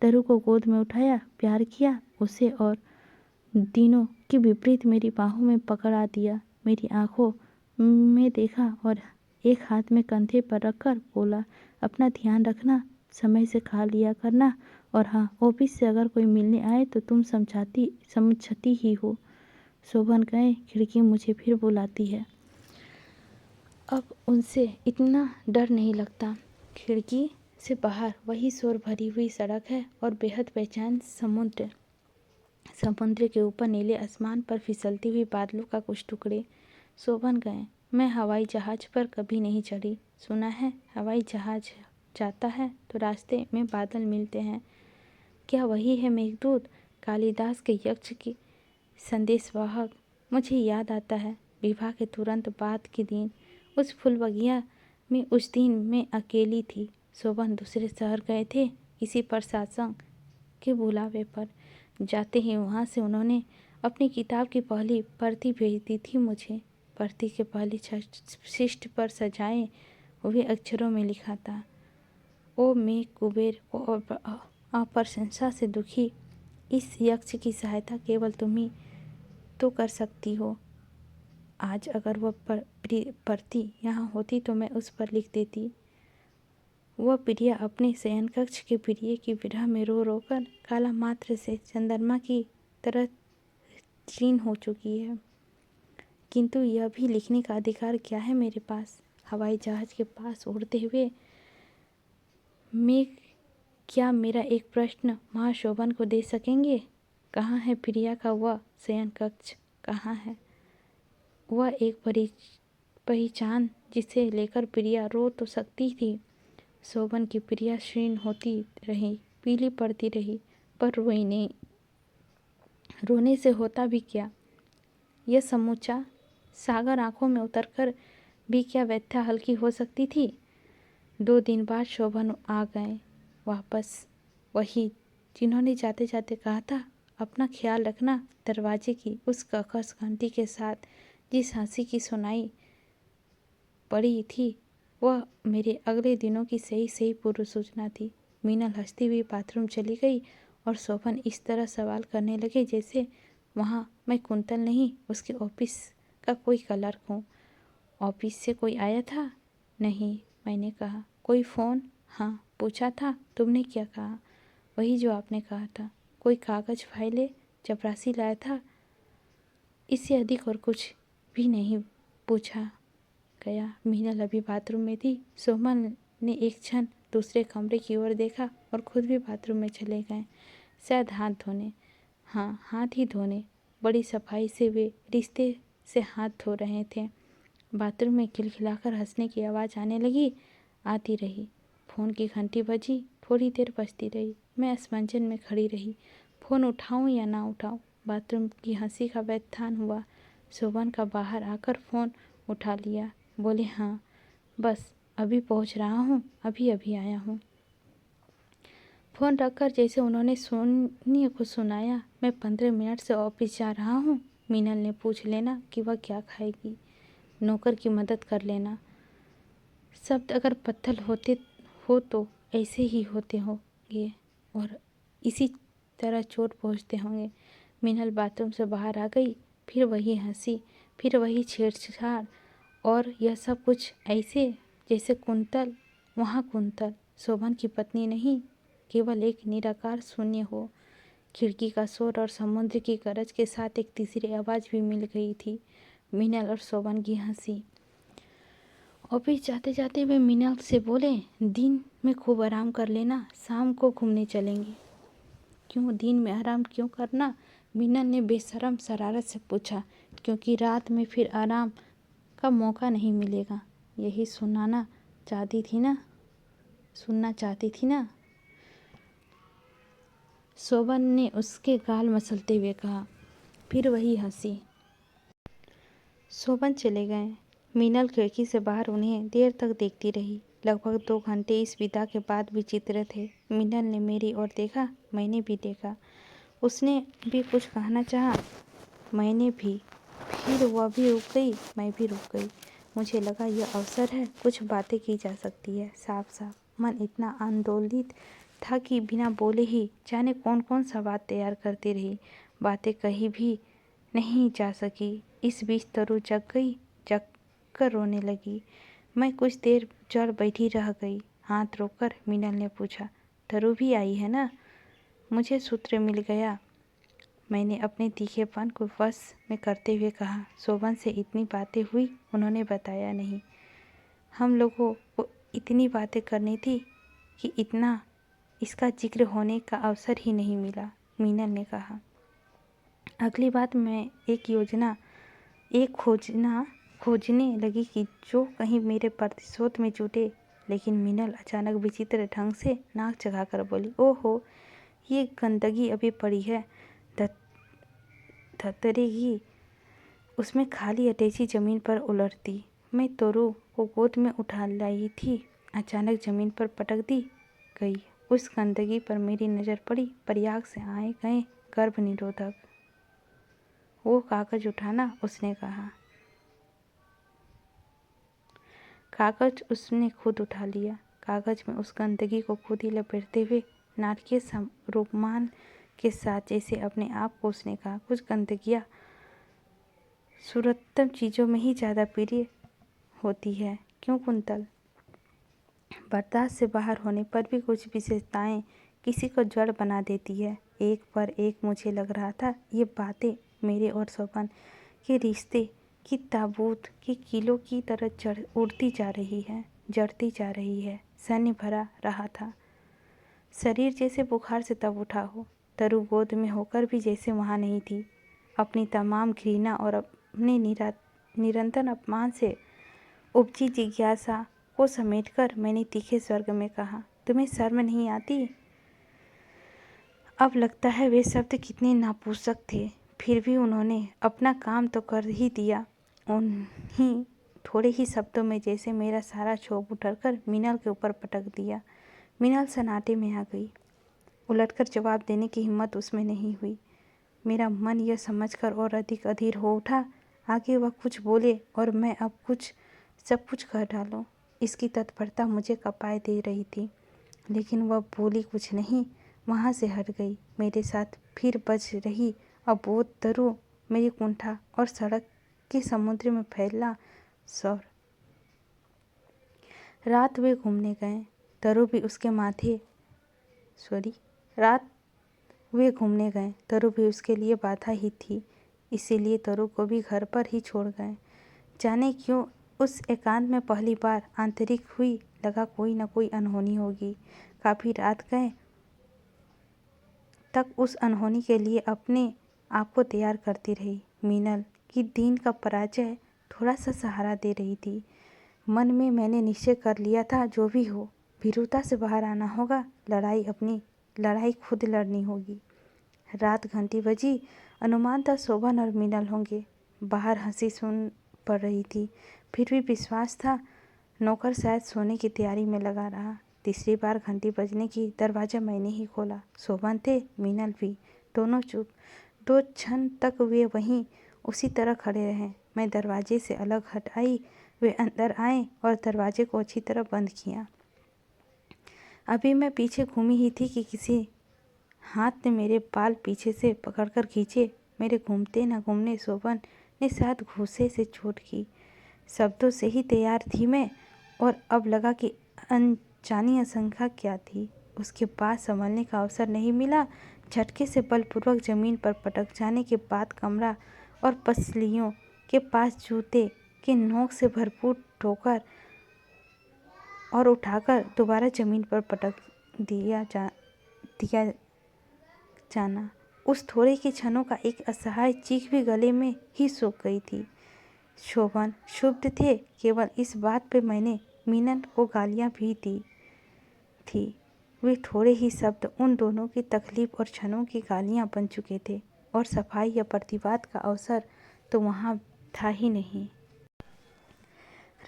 तरु को गोद में उठाया, प्यार किया उसे और दिनों के विपरीत मेरी बाहों में पकड़ा दिया। मेरी आंखों में देखा और एक हाथ में कंधे पर रखकर बोला, अपना ध्यान रखना, समय से खा लिया करना। और हाँ, ऑफिस से अगर कोई मिलने आए तो तुम समझती ही हो। शोभन गए, खिड़की मुझे फिर बुलाती है। अब उनसे इतना डर नहीं लगता। खिड़की से बाहर वही शोर भरी हुई सड़क है और बेहद बेचैन समुद्र। समुद्र के ऊपर नीले आसमान पर फिसलती हुई बादलों का कुछ टुकड़े। शोभन गए, मैं हवाई जहाज़ पर कभी नहीं चढ़ी। सुना है हवाई जहाज़ जाता है तो रास्ते में बादल मिलते हैं। क्या वही है मेघदूत, कालिदास के यक्ष की संदेशवाहक? मुझे याद आता है विवाह के तुरंत बाद के दिन, उस फूलबगिया में उस दिन मैं अकेली थी। शोभन दूसरे शहर गए थे किसी प्रशासन के बुलावे पर। जाते ही वहाँ से उन्होंने अपनी किताब की पहली प्रति भेज दी थी मुझे। प्रति के पहले शिष्ट पर सजाए हुए अक्षरों में लिखा था, ओ मैं कुबेर और अप्रशंसा से दुखी, इस यक्ष की सहायता केवल तुम ही तो कर सकती हो। आज अगर वह प्रति यहाँ होती तो मैं उस पर लिख देती, वह प्रिया अपने शयन कक्ष के प्रिय की विरह में रो रो कर काला मात्र से चंद्रमा की तरह क्षीण हो चुकी है। किंतु यह भी लिखने का अधिकार क्या है मेरे पास? हवाई जहाज के पास उड़ते हुए मैं क्या मेरा एक प्रश्न महाशोभन को दे सकेंगे? कहाँ है प्रिया का वह शयन कक्ष? कहाँ है वह एक पहचान जिसे लेकर प्रिया रो तो सकती थी? शोभन की प्रिया क्षीण होती रही, पीली पड़ती रही, पर रोई नहीं। रोने से होता भी क्या? यह समूचा सागर आंखों में उतरकर भी क्या व्यथा हल्की हो सकती थी? 2 दिन बाद शोभन आ गए वापस, वही जिन्होंने जाते जाते कहा था, अपना ख्याल रखना। दरवाजे की उस कर्कश घंटी के साथ जिस हंसी की सुनाई पड़ी थी, वह मेरे अगले दिनों की सही पूर्व सूचना थी। मीनल हंसती हुई बाथरूम चली गई और शोभन इस तरह सवाल करने लगे जैसे वहाँ मैं कुंतल नहीं, उसके ऑफिस का कोई क्लर्क हूँ। ऑफिस से कोई आया था? नहीं, मैंने कहा। कोई फ़ोन? हाँ। पूछा था? तुमने क्या कहा? वही जो आपने कहा था। कोई कागज़ फाइलें चपरासी लाया था? इससे अधिक और कुछ भी नहीं पूछा गया। मीनल अभी बाथरूम में थी। शोभन ने एक क्षण दूसरे कमरे की ओर देखा और खुद भी बाथरूम में चले गए, शायद हाथ धोने। हाँ, हाथ ही धोने। बड़ी सफाई से वे रिश्ते से हाथ धो रहे थे। बाथरूम में खिलखिलाकर हंसने की आवाज़ आने लगी, आती रही। फ़ोन की घंटी बजी, थोड़ी देर बजती रही। मैं असमंजस में खड़ी रही, फ़ोन उठाऊं या ना उठाऊं। बाथरूम की हंसी का व्यवधान हुआ। शोभन का बाहर आकर फ़ोन उठा लिया। बोले, हाँ बस अभी पहुंच रहा हूँ, अभी अभी आया हूँ। फ़ोन रखकर जैसे उन्होंने सोनिया को सुनाया, मैं 15 मिनट से ऑफिस जा रहा हूँ। मीनल ने पूछ लेना कि वह क्या खाएगी, नौकर की मदद कर लेना। शब्द अगर पत्थर होते हो तो ऐसे ही होते होंगे और इसी तरह चोट पहुँचते होंगे। मीनल बाथरूम से बाहर आ गई। फिर वही हंसी, फिर वही छेड़छाड़, और यह सब कुछ ऐसे जैसे कुंतल वहाँ कुंतल शोभन की पत्नी नहीं, केवल एक निराकार शून्य हो। खिड़की का शोर और समुद्र की गरज के साथ एक तीसरी आवाज़ भी मिल गई थी, मीनल और शोभन की हंसी। ऑफिस जाते जाते वे मीनल से बोले, दिन में खूब आराम कर लेना, शाम को घूमने चलेंगे। क्यों दिन में आराम क्यों करना? मीनल ने बेशर्म शरारत से पूछा। क्योंकि रात में फिर आराम का मौका नहीं मिलेगा। यही सुनना चाहती थी ना? शोभन ने उसके गाल मसलते हुए कहा। फिर वही हंसी। शोभन चले गए। मीनल खिड़की से बाहर उन्हें देर तक देखती रही। लगभग 2 घंटे इस विदा के बाद भी विचित्र थे। मीनल ने मेरी ओर देखा, मैंने भी देखा। उसने भी कुछ कहना चाहा, मैंने भी। फिर वह भी रुक गई, मैं भी रुक गई। मुझे लगा यह अवसर है, कुछ बातें की जा सकती है। साफ साफ मन इतना आंदोलित था कि बिना बोले ही जाने कौन कौन सा बात तैयार करती रही। बातें कहीं भी नहीं जा सकी। इस बीच तरु जग गई, जग कर रोने लगी। मैं कुछ देर जड़ बैठी रह गई। हाथ रोककर मीनल ने पूछा, तरु भी आई है ना? मुझे सूत्र मिल गया, मैंने अपने तीखेपन को वश में करते हुए कहा। शोभन से इतनी बातें हुई, उन्होंने बताया नहीं। हम लोगों को इतनी बातें करनी थी कि इतना इसका जिक्र होने का अवसर ही नहीं मिला, मीनल ने कहा। अगली बात मैं एक खोजने लगी कि जो कहीं मेरे प्रतिशोध में जुटे। लेकिन मीनल अचानक विचित्र ढंग से नाक चढ़ाकर बोली, ओहो, ये गंदगी अभी पड़ी है, धतरेगी। उसमें खाली अटैची जमीन पर उलटती। मैं तोरू को गोद में उठा लाई थी, अचानक जमीन पर पटक दी गई। उस गंदगी पर मेरी नज़र पड़ी, प्रयाग से आए गए गर्भ निरोधक। वो कागज उठाना, उसने कहा। कागज उसने खुद उठा लिया। कागज में उस गंदगी को खुद ही लपेटते हुए नाटकीय रोमांच के साथ जैसे अपने आप को उसने कहा, कुछ गंदगियाँ सूरतम चीज़ों में ही ज़्यादा प्रिय होती है। क्यों कुंतल? बर्दाश्त से बाहर होने पर भी कुछ विशेषताएं किसी को जड़ बना देती है। एक पर एक मुझे लग रहा था ये बातें मेरे और शोभन के रिश्ते की ताबूत की कीलों की तरह उड़ती जा रही है, जड़ती जा रही है। सन्नी भरा रहा था शरीर, जैसे बुखार से तब उठा हो। तरु गोद में होकर भी जैसे वहाँ नहीं थी। अपनी तमाम घृणा और अपने निरंतर अपमान से उपजी जिज्ञासा को समेटकर मैंने तीखे स्वर में कहा, तुम्हें शर्म नहीं आती? अब लगता है वे शब्द कितने नापुसक थे, फिर भी उन्होंने अपना काम तो कर ही दिया। उन्हीं थोड़े ही शब्दों में जैसे मेरा सारा क्षोभ उठकर मीनल के ऊपर पटक दिया। मीनल सन्नाटे में आ गई। उलटकर जवाब देने की हिम्मत उसमें नहीं हुई। मेरा मन यह समझकर और अधिक अधीर हो उठा, आगे वह कुछ बोले और मैं अब सब कुछ कह डालूं। इसकी तत्परता मुझे कपाए दे रही थी, लेकिन वह बोली कुछ नहीं, वहाँ से हट गई। मेरे साथ फिर बज रही अबोध तरु, मेरी कुंठा और सड़क के समुद्र में फैला शौर। रात वे घूमने गए, तरु भी उसके लिए बाधा ही थी, इसीलिए तरु को भी घर पर ही छोड़ गए। जाने क्यों उस एकांत में पहली बार आंतरिक हुई लगा कोई न कोई अनहोनी होगी। काफ़ी रात गए तक उस अनहोनी के लिए अपने आप को तैयार करती रही। मीनल की दीन का पराजय थोड़ा सा सहारा दे रही थी। मन में मैंने निश्चय कर लिया था, जो भी हो भीरुता से बाहर आना होगा, लड़ाई खुद लड़नी होगी। रात घंटी बजी। अनुमान था शोभन और मीनल होंगे। बाहर हंसी सुन पड़ रही थी, फिर भी विश्वास था नौकर शायद सोने की तैयारी में लगा रहा। तीसरी बार घंटी बजने की, दरवाज़ा मैंने ही खोला। शोभन थे, मीनल भी, दोनों चुप। 2 क्षण तक वे वहीं उसी तरह खड़े रहे। मैं दरवाजे से अलग हट आई, वे अंदर आए और दरवाजे को अच्छी तरह बंद किया। अभी मैं पीछे घूमी ही थी कि किसी हाथ ने मेरे बाल पीछे से पकड़कर खींचे। मेरे घूमते न घूमने शोभन ने शायद घूंसे से चोट की। शब्दों से ही तैयार थी मैं, और अब लगा कि अनजानी आशंका क्या थी। उसके बाद संभलने का अवसर नहीं मिला। झटके से बलपूर्वक जमीन पर पटक जाने के बाद कमरा और पसलियों के पास जूते के नोक से भरपूर ठोकर और उठाकर दोबारा जमीन पर पटक दिया जाना। उस थोड़े के क्षणों का एक असहाय चीख भी गले में ही सूख गई थी। शोभन क्षुब्ध थे। केवल इस बात पे मैंने मीनल को गालियाँ भी दी थी। वे थोड़े ही शब्द उन दोनों की तकलीफ और क्षणों की गालियाँ बन चुके थे, और सफाई या प्रतिवाद का अवसर तो वहाँ था ही नहीं।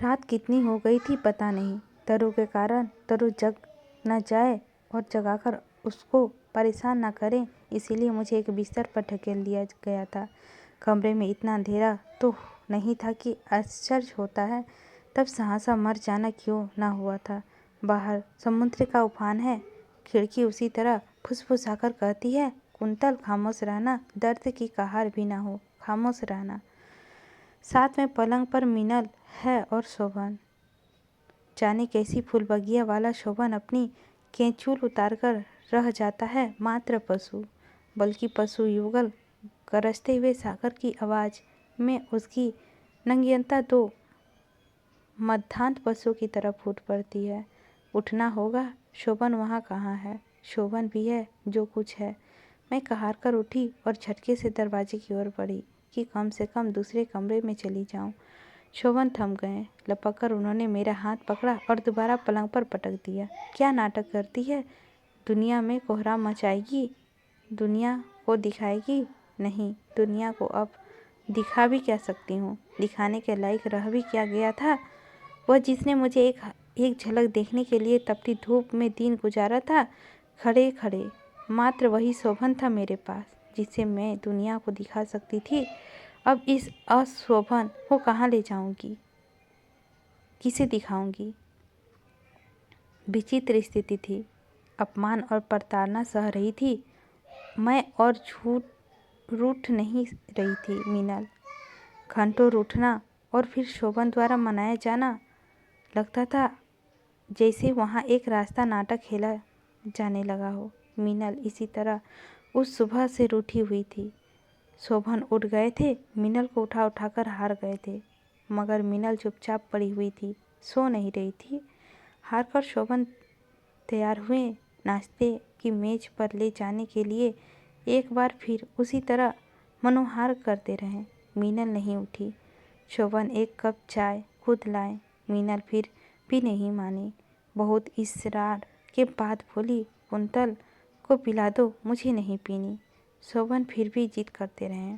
रात कितनी हो गई थी पता नहीं। तरु के कारण तरु जग न जाए और जगाकर उसको परेशान न करें, इसीलिए मुझे एक बिस्तर पर ढकेल दिया गया था। कमरे में इतना अंधेरा तो नहीं था कि आश्चर्य होता है, तब सहसा मर जाना क्यों ना हुआ था। बाहर समुद्र का उफान है। खिड़की उसी तरह फुसफुसाकर कहती है, कुंतल खामोश रहना, दर्द की कहार भी ना हो, खामोश रहना। साथ में पलंग पर मीनल है और शोभन। जाने कैसी फूलबगिया वाला शोभन अपनी केंचुल उतारकर रह जाता है। मात्र पशु, बल्कि पशु युगल गरजते हुए सागर की आवाज़ में उसकी नंगियता 2 मध्यांत पशु की तरह फूट पड़ती है। उठना होगा। शोभन वहाँ कहाँ है? शोभन भी है, जो कुछ है। मैं कहार कर उठी और झटके से दरवाजे की ओर बढ़ी कि कम से कम दूसरे कमरे में चली जाऊं। शोभन थम गए। लपक कर उन्होंने मेरा हाथ पकड़ा और दोबारा पलंग पर पटक दिया। क्या नाटक करती है? दुनिया में कोहराम मचाएगी? दुनिया को दिखाएगी? नहीं, दुनिया को अब दिखा भी क्या सकती हूँ? दिखाने के लायक रह भी क्या गया था? वह जिसने मुझे एक झलक देखने के लिए तपती धूप में दिन गुजारा था, खड़े खड़े मात्र वही शोभन था मेरे पास, जिसे मैं दुनिया को दिखा सकती थी। अब इस अशोभन को कहाँ ले जाऊंगी? किसे दिखाऊंगी? विचित्र स्थिति थी। अपमान और प्रताड़ना सह रही थी मैं, और रूठ नहीं रही थी मीनल। घंटों रूठना और फिर शोभन द्वारा मनाया जाना। लगता था जैसे वहाँ एक रास्ता नाटक खेला जाने लगा हो। मीनल इसी तरह उस सुबह से रूठी हुई थी। शोभन उठ गए थे, मीनल को उठा उठाकर हार गए थे, मगर मीनल चुपचाप पड़ी हुई थी, सो नहीं रही थी। हार कर शोभन तैयार हुए नाश्ते की मेज पर ले जाने के लिए। एक बार फिर उसी तरह मनोहार करते रहे। मीनल नहीं उठी। शोभन एक कप चाय खुद लाए। मीनल फिर भी नहीं मानी। बहुत इसरार के बाद बोली, कुंतल को पिला दो, मुझे नहीं पीनी। शोभन फिर भी जिद करते रहे।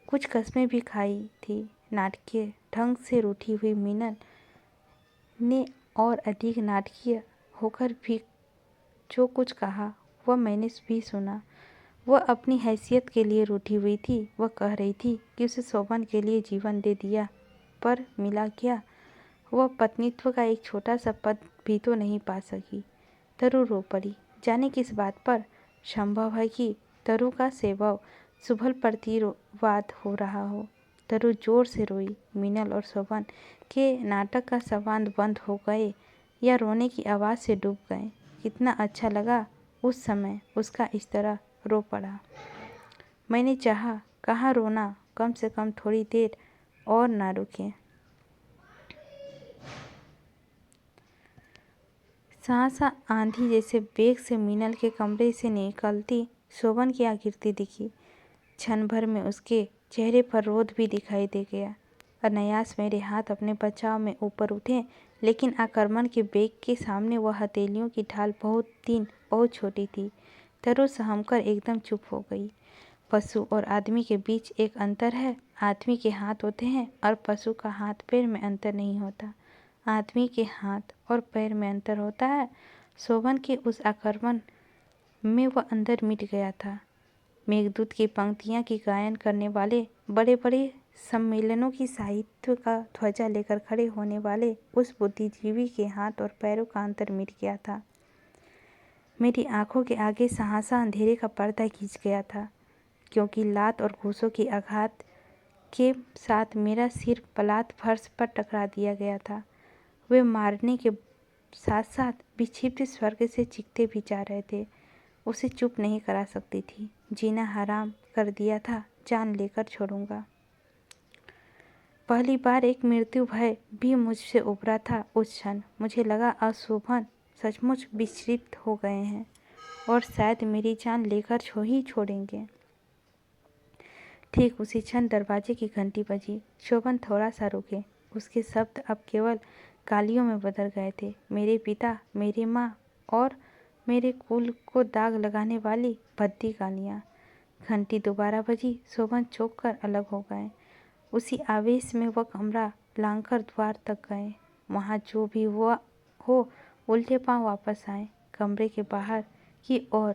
कुछ कस्में भी खाई थी। नाटकीय ढंग से रूठी हुई मीनल ने और अधिक नाटकीय होकर भी जो कुछ कहा वह मैंने भी सुना। वह अपनी हैसियत के लिए रूठी हुई थी। वह कह रही थी कि उसे शोभन के लिए जीवन दे दिया, पर मिला क्या? वह पत्नीत्व का एक छोटा सा पद भी तो नहीं पा सकी। तरु रो पड़ी। जाने किस बात पर? संभव है कि तरु का सेवव सुभल प्रतिवाद हो रहा हो। तरु जोर से रोई। मीनल और शोभन के नाटक का संवाद बंद हो गए या रोने की आवाज़ से डूब गए। कितना अच्छा लगा उस समय उसका इस तरह रो पड़ा। मैंने चाहा, कहाँ रोना, कम से कम थोड़ी देर और ना रुके। सहसा आंधी जैसे वेग से मीनल के कमरे से निकलती शोभन की आकृति दिखी। क्षण भर में उसके चेहरे पर क्रोध भी दिखाई दे गया। अनायास मेरे हाथ अपने बचाव में ऊपर उठे, लेकिन आक्रमण के वेग के सामने वह हथेलियों की ढाल बहुत छोटी थी। तरो सहमकर एकदम चुप हो गई। पशु और आदमी के बीच एक अंतर है। आदमी के हाथ होते हैं और पशु का हाथ पैर में अंतर नहीं होता। आदमी के हाथ और पैर में अंतर होता है। शोभन के उस आक्रमण में वह अंदर मिट गया था। मेघदूत की पंक्तियां की गायन करने वाले, बड़े बड़े सम्मेलनों की साहित्य का ध्वजा लेकर खड़े होने वाले उस बुद्धिजीवी के हाथ और पैरों का अंतर मिट गया था। मेरी आंखों के आगे सहसा अंधेरे का पर्दा खींच गया था, क्योंकि लात और घूसों की आघात के साथ मेरा सिर पलात फर्श पर टकरा दिया गया था। वे मारने के साथ साथ विक्षिप्त स्वर्ग से चीखते भी जा रहे थे। उसे चुप नहीं करा सकती थी। जीना हराम कर दिया था, जान लेकर छोड़ूंगा। पहली बार एक मृत्यु भय भी मुझसे उभरा था। उस क्षण मुझे लगा अशोभन सचमुच विचलित हो गए हैं और शायद मेरी जान लेकर ही छोड़ेंगे। ठीक उसी क्षण दरवाजे की घंटी बजी। शोभन थोड़ा सा रुके। उसके शब्द अब केवल गालियों में बदल गए थे। मेरे पिता, मेरी माँ और मेरे कुल को दाग लगाने वाली भद्दी गालियाँ। घंटी दोबारा बजी। शोभन चौंक कर अलग हो गए। उसी आवेश में वह कमरा लांघकर द्वार तक गए। वहाँ जो भी हुआ हो, उल्टे पांव वापस आए। कमरे के बाहर की ओर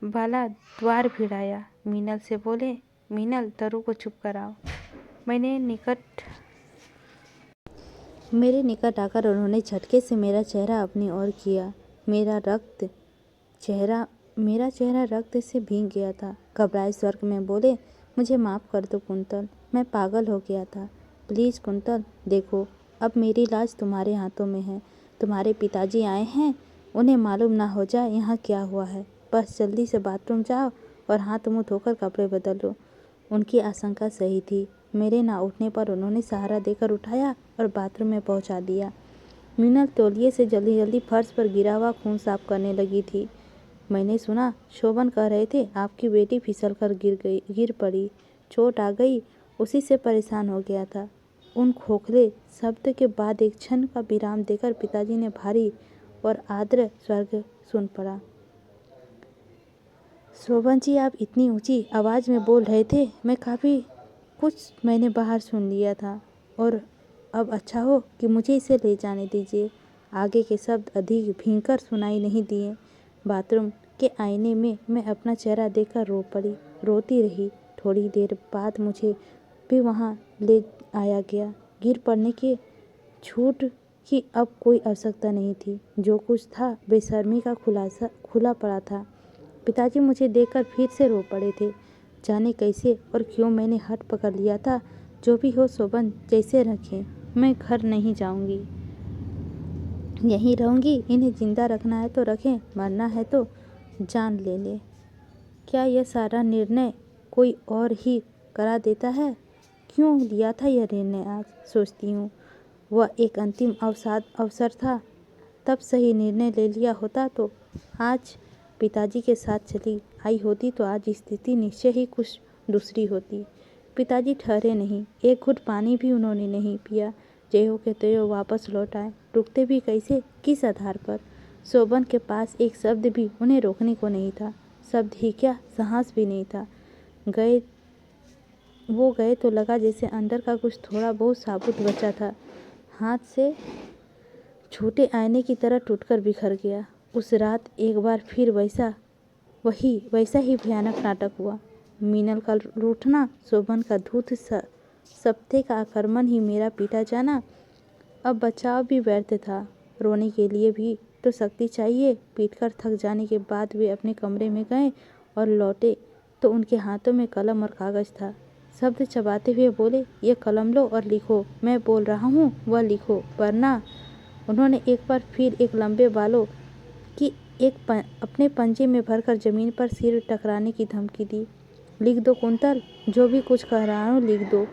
वाला द्वार भिड़ाया। मीनल से बोले, मीनल, तरु को चुप कराओ। मेरे निकट आकर उन्होंने झटके से मेरा चेहरा अपनी ओर किया। मेरा चेहरा रक्त से भीग गया था। घबराए स्वर में बोले, मुझे माफ़ कर दो कुंतल, मैं पागल हो गया था। प्लीज़ कुंतल, देखो, अब मेरी लाज तुम्हारे हाथों में है। तुम्हारे पिताजी आए हैं, उन्हें मालूम ना हो जाए यहाँ क्या हुआ है। बस जल्दी से बाथरूम जाओ और हाथ मुँह धोकर कपड़े बदल लो। उनकी आशंका सही थी। मेरे ना उठने पर उन्होंने सहारा देकर उठाया और बाथरूम में पहुंचा दिया। मीनल तौलिए से जल्दी जल्दी फर्श पर गिरा हुआ खून साफ करने लगी थी। मैंने सुना शोभन कह रहे थे आपकी बेटी फिसल कर गिर पड़ी, चोट आ गई, उसी से परेशान हो गया था। उन खोखले शब्द के बाद एक क्षण का विराम देकर पिताजी ने भारी और आर्द्र स्वर सुन पड़ा, शोभन जी, आप इतनी ऊंची आवाज़ में बोल रहे थे, मैं काफ़ी कुछ मैंने बाहर सुन लिया था। और अब अच्छा हो कि मुझे इसे ले जाने दीजिए। आगे के शब्द अधिक भयंकर सुनाई नहीं दिए। बाथरूम के आईने में मैं अपना चेहरा देखकर रो पड़ी, रोती रही। थोड़ी देर बाद मुझे भी वहाँ ले आया गया। गिर पड़ने के झूठ की अब कोई आवश्यकता नहीं थी। जो कुछ था बेशर्मी का खुला पड़ा था। पिताजी मुझे देखकर फिर से रो पड़े थे। जाने कैसे और क्यों मैंने हट पकड़ लिया था। जो भी हो शोभन, जैसे रखें, मैं घर नहीं जाऊंगी, यहीं रहूंगी। इन्हें जिंदा रखना है तो रखें, मरना है तो जान ले ले। क्या यह सारा निर्णय कोई और ही करा देता है? क्यों लिया था यह निर्णय आज सोचती हूँ। वह एक अंतिम अवसर था। तब सही निर्णय ले लिया होता तो आज पिताजी के साथ चली आई होती तो आज स्थिति निश्चय ही कुछ दूसरी होती। पिताजी ठहरे नहीं। एक घुट पानी भी उन्होंने नहीं पिया। ज्यों के त्यों वापस लौट आए। रुकते भी कैसे, किस आधार पर? शोभन के पास एक शब्द भी उन्हें रोकने को नहीं था। शब्द ही क्या, साहस भी नहीं था। वो गए तो लगा जैसे अंदर का कुछ थोड़ा बहुत साबुत बचा था हाथ से छूटे आईने की तरह टूटकर बिखर गया। उस रात एक बार फिर वैसा ही भयानक नाटक हुआ। मीनल का रूठना, शोभन का धूर्त सप्ते का आक्रमण ही मेरा पीटा जाना। अब बचाव भी व्यर्थ था। रोने के लिए भी तो शक्ति चाहिए। पीटकर थक जाने के बाद वे अपने कमरे में गए और लौटे तो उनके हाथों में कलम और कागज़ था। शब्द चबाते हुए बोले, ये कलम लो और लिखो। मैं बोल रहा हूँ वह लिखो, वरना। उन्होंने एक बार फिर एक लंबे बालों की अपने पंजे में भरकर जमीन पर सिर टकराने की धमकी दी। लिख दो कुंतल, जो भी कुछ कह रहा हूँ लिख दो।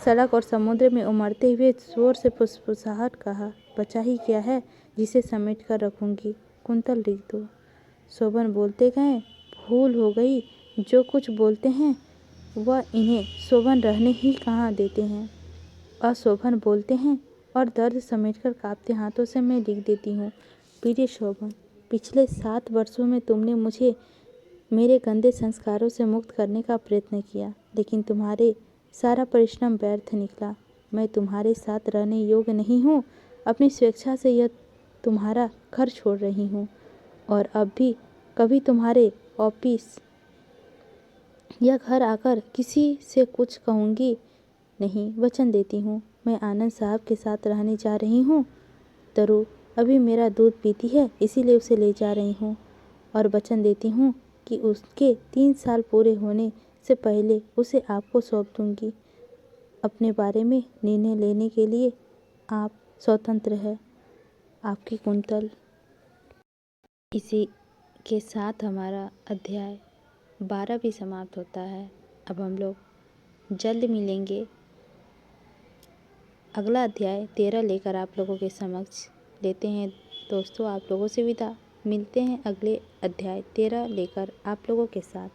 सड़क और समुद्र में उमड़ते हुए जोर से फुसफुसाहट कहा, बचा ही क्या है जिसे समेट कर रखूंगी। कुंतल लिख दो। शोभन बोलते गए, भूल हो गई, जो कुछ बोलते हैं वह इन्हें शोभन रहने ही कहाँ देते हैं। अशोभन बोलते हैं और दर्द समेटकर कांपते हाथों से मैं लिख देती हूँ। प्रिय शोभन, पिछले 7 वर्षों में तुमने मुझे मेरे गंदे संस्कारों से मुक्त करने का प्रयत्न किया, लेकिन तुम्हारे सारा परिश्रम व्यर्थ निकला। मैं तुम्हारे साथ रहने योग्य नहीं हूँ। अपनी स्वेच्छा से यह तुम्हारा घर छोड़ रही हूँ और अब भी कभी तुम्हारे ऑफिस या घर आकर किसी से कुछ कहूँगी नहीं, वचन देती हूँ। मैं आनंद साहब के साथ रहने जा रही हूँ। तरु अभी मेरा दूध पीती है, इसीलिए उसे ले जा रही हूँ और वचन देती हूँ कि उसके 3 साल पूरे होने से पहले उसे आपको सौंप दूँगी। अपने बारे में निर्णय लेने के लिए आप स्वतंत्र हैं। आपकी कुंतल। इसी के साथ हमारा अध्याय 12 भी समाप्त होता है। अब हम लोग जल्द मिलेंगे। अगला अध्याय 13 लेकर आप लोगों के समक्ष लेते हैं। दोस्तों, आप लोगों से विदा। मिलते हैं अगले अध्याय 13 लेकर आप लोगों के साथ।